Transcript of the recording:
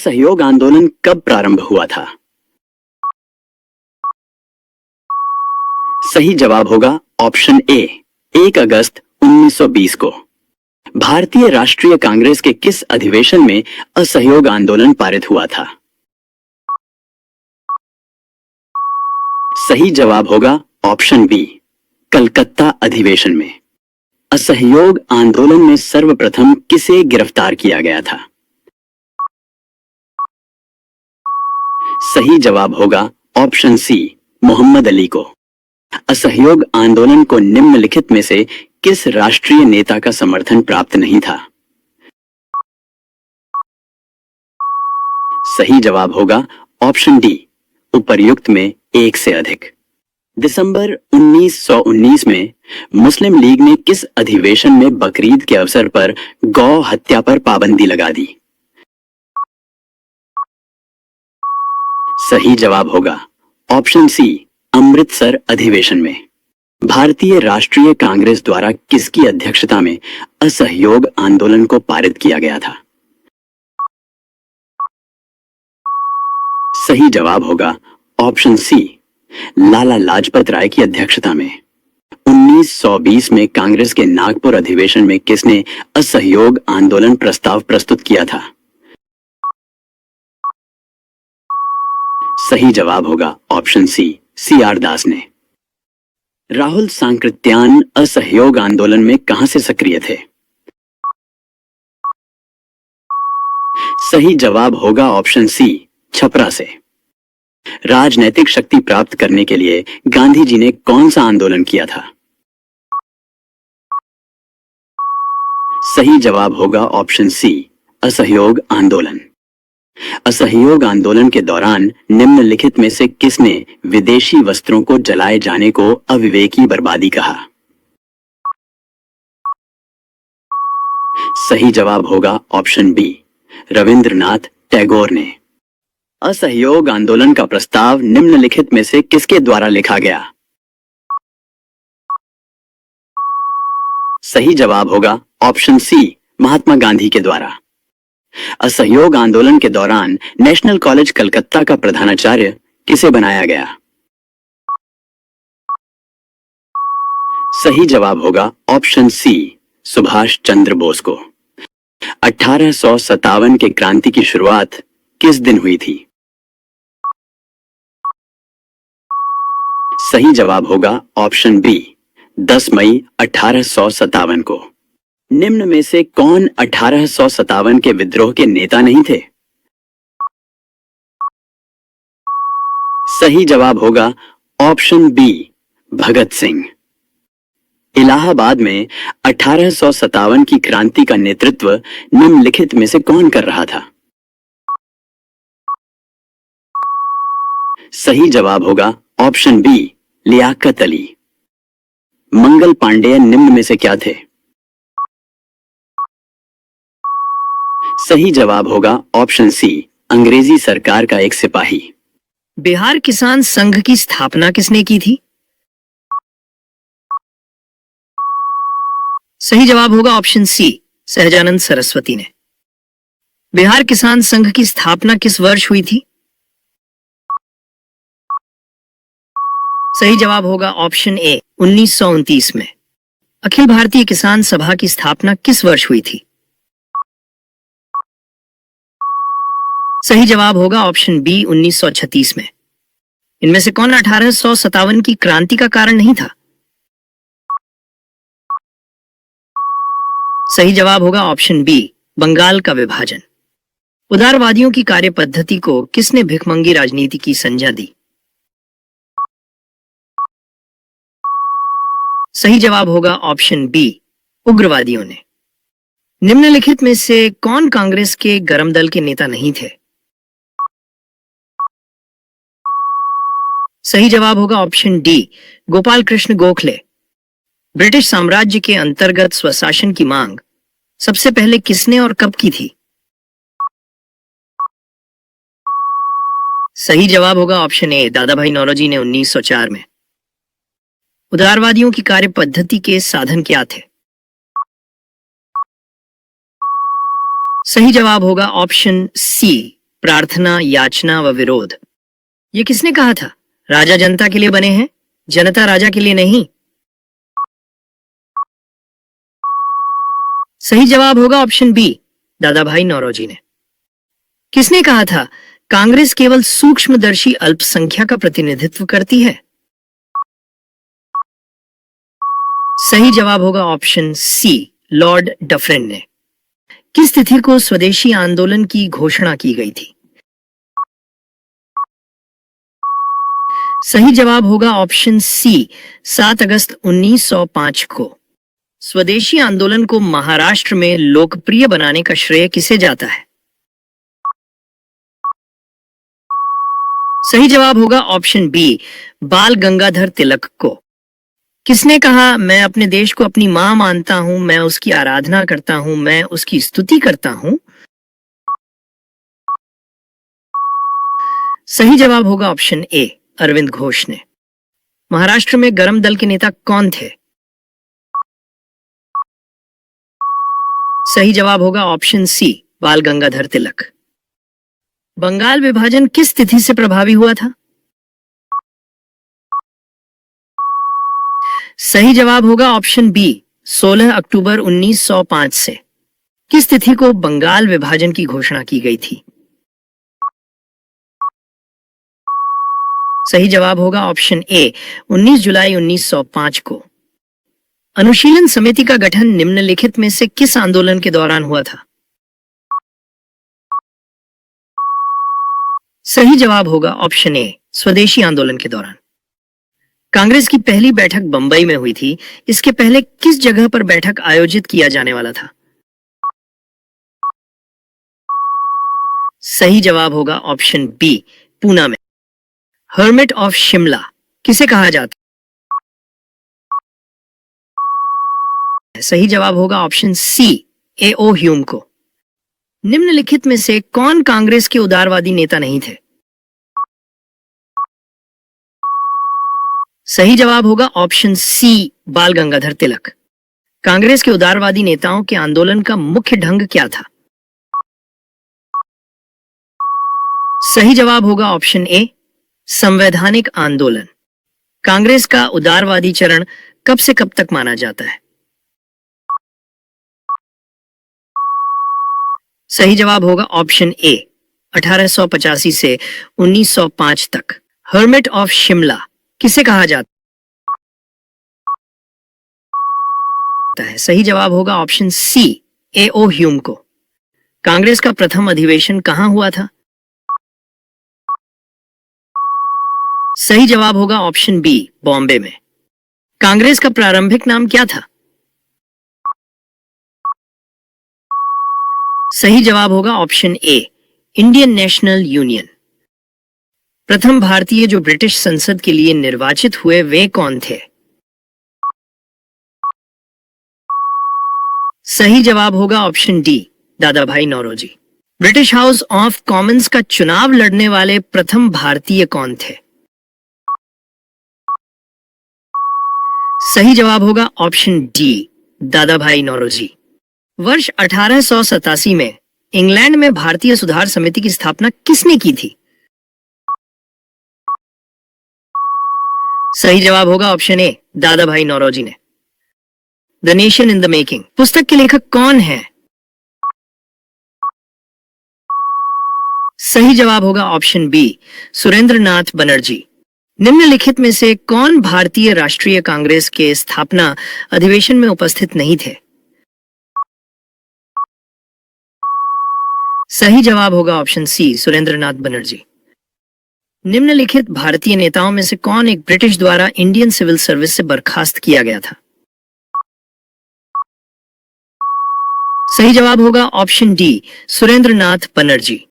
असहयोग आंदोलन कब प्रारंभ हुआ था? सही जवाब होगा ऑप्शन ए, 1 अगस्त 1920 को। भारतीय राष्ट्रीय कांग्रेस के किस अधिवेशन में असहयोग आंदोलन पारित हुआ था? सही जवाब होगा ऑप्शन बी, कलकत्ता अधिवेशन में। असहयोग आंदोलन में सर्वप्रथम किसे गिरफ्तार किया गया था? सही जवाब होगा ऑप्शन सी, मोहम्मद अली को। असहयोग आंदोलन को निम्नलिखित में से किस राष्ट्रीय नेता का समर्थन प्राप्त नहीं था? सही जवाब होगा ऑप्शन डी, उपर्युक्त में एक से अधिक। दिसंबर 1919 में मुस्लिम लीग ने किस अधिवेशन में बकरीद के अवसर पर गौ हत्या पर पाबंदी लगा दी? सही जवाब होगा ऑप्शन सी, अमृतसर अधिवेशन में। भारतीय राष्ट्रीय कांग्रेस द्वारा किसकी अध्यक्षता में असहयोग आंदोलन को पारित किया गया था? सही जवाब होगा ऑप्शन सी, लाला लाजपत राय की अध्यक्षता में। 1920 में कांग्रेस के नागपुर अधिवेशन में किसने असहयोग आंदोलन प्रस्ताव प्रस्तुत किया था? सही जवाब होगा ऑप्शन सी, सीआर दास ने। राहुल सांकृत्यान असहयोग आंदोलन में कहां से सक्रिय थे? सही जवाब होगा ऑप्शन सी, छपरा से। राजनैतिक शक्ति प्राप्त करने के लिए गांधी जी ने कौन सा आंदोलन किया था? सही जवाब होगा ऑप्शन सी, असहयोग आंदोलन। असहयोग आंदोलन के दौरान निम्नलिखित में से किसने विदेशी वस्त्रों को जलाए जाने को अविवेकी बर्बादी कहा? सही जवाब होगा ऑप्शन बी, रविंद्रनाथ टैगोर ने। असहयोग आंदोलन का प्रस्ताव निम्नलिखित में से किसके द्वारा लिखा गया? सही जवाब होगा ऑप्शन सी, महात्मा गांधी के द्वारा। असहयोग आंदोलन के दौरान नेशनल कॉलेज कलकत्ता का प्रधानाचार्य किसे बनाया गया? सही जवाब होगा ऑप्शन सी, सुभाष चंद्र बोस को। 1857 के क्रांति की शुरुआत किस दिन हुई थी? सही जवाब होगा ऑप्शन बी, 10 मई 1857 को। निम्न में से कौन 1857 के विद्रोह के नेता नहीं थे? सही जवाब होगा ऑप्शन बी, भगत सिंह। इलाहाबाद में 1857 की क्रांति का नेतृत्व निम्नलिखित में से कौन कर रहा था? सही जवाब होगा ऑप्शन बी, लियाकत अली। मंगल पांडेय निम्न में से क्या थे? सही जवाब होगा ऑप्शन सी, अंग्रेजी सरकार का एक सिपाही। बिहार किसान संघ की स्थापना किसने की थी? सही जवाब होगा ऑप्शन सी, सहजानंद सरस्वती ने। बिहार किसान संघ की स्थापना किस वर्ष हुई थी? सही जवाब होगा ऑप्शन ए, 1929 में। अखिल भारतीय किसान सभा की स्थापना किस वर्ष हुई थी? सही जवाब होगा ऑप्शन बी, 1936 में। इनमें से कौन 1857 की क्रांति का कारण नहीं था? सही जवाब होगा ऑप्शन बी, बंगाल का विभाजन। उदारवादियों की कार्य पद्धति को किसने भिखमंगी राजनीति की संज्ञा दी? सही जवाब होगा ऑप्शन बी, उग्रवादियों ने। निम्नलिखित में से कौन कांग्रेस के गरम दल के नेता नहीं थे? सही जवाब होगा option D, Gopal Krishna Gokhale. British साम्राज्य के अंतर्गत स्वशासन की मांग सबसे पहले किसने और कब की थी? सही जवाब होगा ऑप्शन ए, दादा भाई नौरोजी ने 1904 में। उदारवादियों की कार्य पद्धति के साधन क्या थे? सही जवाब होगा ऑप्शन सी, प्रार्थना, याचना व विरोध। ये किसने कहा था? राजा जनता के लिए बने हैं, जनता राजा के लिए नहीं। सही जवाब होगा ऑप्शन बी, दादा भाई नौरोजी ने। किसने कहा था कांग्रेस केवल सूक्ष्मदर्शी अल्पसंख्या का प्रतिनिधित्व करती है? सही जवाब होगा ऑप्शन सी, लॉर्ड डफरिन ने। किस तिथि को स्वदेशी आंदोलन की घोषणा की गई थी? सही जवाब होगा ऑप्शन सी, 7 अगस्त 1905 को। स्वदेशी आंदोलन को महाराष्ट्र में लोकप्रिय बनाने का श्रेय किसे जाता है? सही जवाब होगा ऑप्शन बी, बाल गंगाधर तिलक को। किसने कहा मैं अपने देश को अपनी मां मानता हूं, मैं उसकी आराधना करता हूं, मैं उसकी स्तुति करता हूं? सही जवाब होगा ऑप्शन ए, अरविंद घोष ने। महाराष्ट्र में गरम दल के नेता कौन थे? सही जवाब होगा ऑप्शन सी, बाल गंगाधर तिलक। बंगाल विभाजन किस तिथि से प्रभावी हुआ था? सही जवाब होगा ऑप्शन बी, 16 अक्टूबर 1905 से। किस तिथि को बंगाल विभाजन की घोषणा की गई थी? सही जवाब होगा ऑप्शन ए, 19 जुलाई 1905 को। अनुशीलन समिति का गठन निम्नलिखित में से किस आंदोलन के दौरान हुआ था? सही जवाब होगा ऑप्शन ए, स्वदेशी आंदोलन के दौरान। कांग्रेस की पहली बैठक बंबई में हुई थी, इसके पहले किस जगह पर बैठक आयोजित किया जाने वाला था? सही जवाब होगा ऑप्शन बी, पूना में। हर्मिट ऑफ शिमला किसे कहा जाता है? सही जवाब होगा ऑप्शन सी, ए.ओ. ह्यूम को। निम्नलिखित में से कौन कांग्रेस के उदारवादी नेता नहीं थे? सही जवाब होगा ऑप्शन सी, बाल गंगाधर तिलक। कांग्रेस के उदारवादी नेताओं के आंदोलन का मुख्य ढंग क्या था? सही जवाब होगा ऑप्शन ए, संवैधानिक आंदोलन। कांग्रेस का उदारवादी चरण कब से कब तक माना जाता है? सही जवाब होगा ऑप्शन ए, 1885 से 1905 तक। हर्मिट ऑफ शिमला किसे कहा जाता है? सही जवाब होगा ऑप्शन सी, ए.ओ. ह्यूम को। कांग्रेस का प्रथम अधिवेशन कहां हुआ था? सही जवाब होगा ऑप्शन बी, बॉम्बे में। कांग्रेस का प्रारंभिक नाम क्या था? सही जवाब होगा option A, Indian national union. प्रथम भारतीय जो ब्रिटिश संसद के लिए निर्वाचित हुए वे कौन थे? सही जवाब होगा option D, Dadabhai Naoroji. British House of Commons का चुनाव लड़ने वाले प्रथम भारतीय कौन थे? सही जवाब होगा option D, Dadabhai Naoroji. वर्ष 1887 में इंग्लैंड में भारतीय सुधार समिति की स्थापना किसने की थी? सही जवाब होगा ऑप्शन ए, दादा भाई नौरोजी ने। The nation in the making पुस्तक के लेखक कौन है? सही जवाब होगा ऑप्शन बी, सुरेंद्र नाथ बनर्जी। निम्नलिखित में से कौन भारतीय राष्ट्रीय कांग्रेस के स्थापना अधिवेशन में उपस्थित नहीं थे? सही जवाब होगा ऑप्शन सी, सुरेंद्र नाथ बनर्जी। निम्नलिखित भारतीय नेताओं में से कौन एक ब्रिटिश द्वारा इंडियन सिविल सर्विस से बर्खास्त किया गया था? सही जवाब होगा ऑप्शन डी, सुरेंद्र नाथ बनर्जी।